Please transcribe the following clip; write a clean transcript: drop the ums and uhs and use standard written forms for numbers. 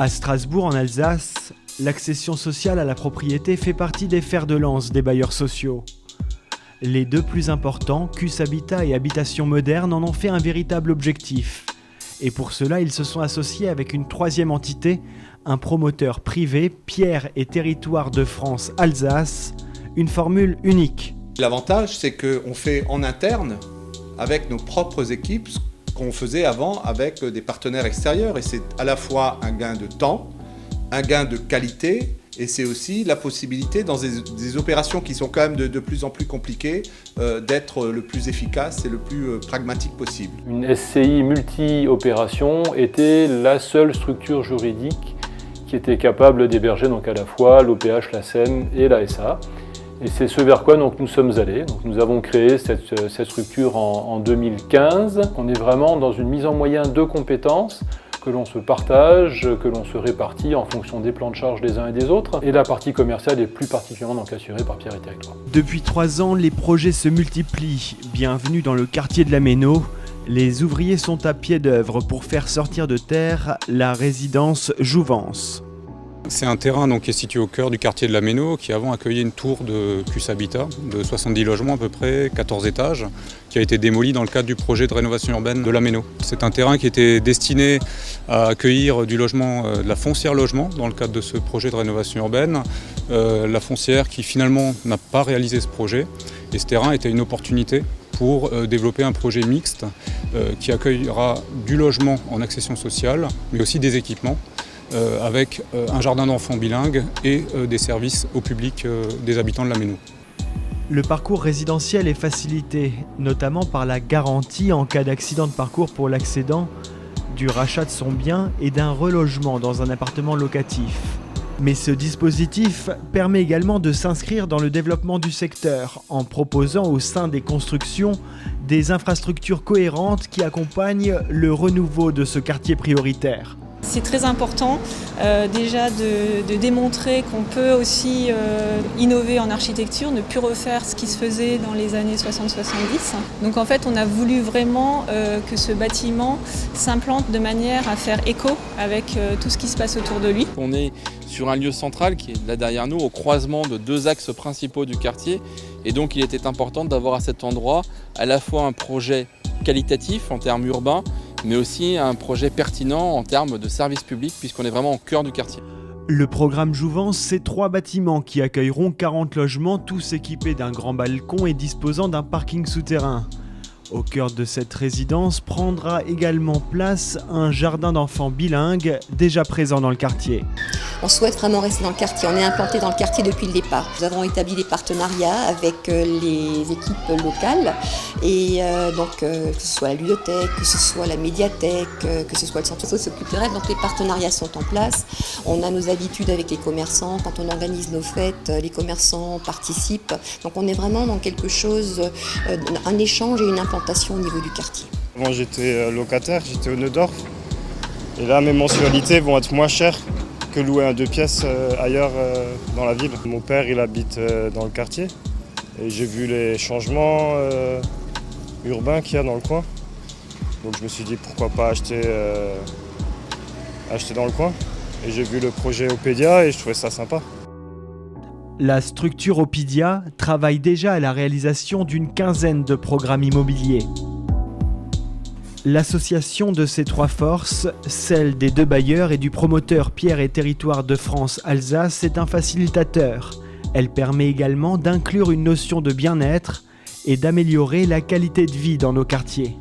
À Strasbourg, en Alsace, l'accession sociale à la propriété fait partie des fers de lance des bailleurs sociaux. Les deux plus importants, CUS Habitat et Habitation Moderne, en ont fait un véritable objectif. Et pour cela, ils se sont associés avec une troisième entité, un promoteur privé, Pierre et Territoire de France Alsace, une formule unique. L'avantage, c'est qu'on fait en interne, avec nos propres équipes, ce qu'on faisait avant avec des partenaires extérieurs. Et c'est à la fois un gain de temps, un gain de qualité, et c'est aussi la possibilité, dans des opérations qui sont quand même de plus en plus compliquées, d'être le plus efficace et le plus pragmatique possible. Une SCI multi-opération était la seule structure juridique qui était capable d'héberger donc à la fois l'OPH, la SEM et la SA. Et c'est ce vers quoi donc, nous sommes allés. Donc, nous avons créé cette structure en 2015. On est vraiment dans une mise en moyen de compétences que l'on se partage, que l'on se répartit en fonction des plans de charge des uns et des autres. Et la partie commerciale est plus particulièrement donc assurée par Pierre et Territoire. Depuis 3 ans, les projets se multiplient. Bienvenue dans le quartier de la Méno. Les ouvriers sont à pied d'œuvre pour faire sortir de terre la résidence Jouvence. C'est un terrain donc, qui est situé au cœur du quartier de la Méno, qui avant accueillait une tour de CUS Habitat de 70 logements à peu près, 14 étages, qui a été démolie dans le cadre du projet de rénovation urbaine de la Méno. C'est un terrain qui était destiné à accueillir du logement, de la foncière logement dans le cadre de ce projet de rénovation urbaine. La foncière qui finalement n'a pas réalisé ce projet. Et ce terrain était une opportunité pour développer un projet mixte qui accueillera du logement en accession sociale, mais aussi des équipements. Avec un jardin d'enfants bilingue et des services au public des habitants de la Méno. Le parcours résidentiel est facilité, notamment par la garantie en cas d'accident de parcours pour l'accédant, du rachat de son bien et d'un relogement dans un appartement locatif. Mais ce dispositif permet également de s'inscrire dans le développement du secteur en proposant au sein des constructions des infrastructures cohérentes qui accompagnent le renouveau de ce quartier prioritaire. C'est très important déjà de démontrer qu'on peut aussi innover en architecture, ne plus refaire ce qui se faisait dans les années 60-70. Donc en fait on a voulu vraiment que ce bâtiment s'implante de manière à faire écho avec tout ce qui se passe autour de lui. On est sur un lieu central qui est là derrière nous, au croisement de 2 axes principaux du quartier. Et donc il était important d'avoir à cet endroit à la fois un projet qualitatif en termes urbains, mais aussi un projet pertinent en termes de services publics, puisqu'on est vraiment au cœur du quartier. Le programme Jouvence, c'est 3 bâtiments qui accueilleront 40 logements, tous équipés d'un grand balcon et disposant d'un parking souterrain. Au cœur de cette résidence prendra également place un jardin d'enfants bilingue déjà présent dans le quartier. On souhaite vraiment rester dans le quartier, on est implanté dans le quartier depuis le départ. Nous avons établi des partenariats avec les équipes locales et que ce soit la ludothèque, que ce soit la médiathèque, que ce soit le centre socio-culturel, donc les partenariats sont en place. On a nos habitudes avec les commerçants, quand on organise nos fêtes, les commerçants participent. Donc on est vraiment dans quelque chose, un échange et une implantation au niveau du quartier. Moi j'étais locataire, j'étais au Neudorf et là mes mensualités vont être moins chères que louer un 2 pièces ailleurs dans la ville. Mon père il habite dans le quartier et j'ai vu les changements urbains qu'il y a dans le coin. Donc je me suis dit pourquoi pas acheter dans le coin. Et j'ai vu le projet Opédia et je trouvais ça sympa. La structure Opidia travaille déjà à la réalisation d'une quinzaine de programmes immobiliers. L'association de ces 3 forces, celle des 2 bailleurs et du promoteur Pierre et Territoire de France Alsace, est un facilitateur. Elle permet également d'inclure une notion de bien-être et d'améliorer la qualité de vie dans nos quartiers.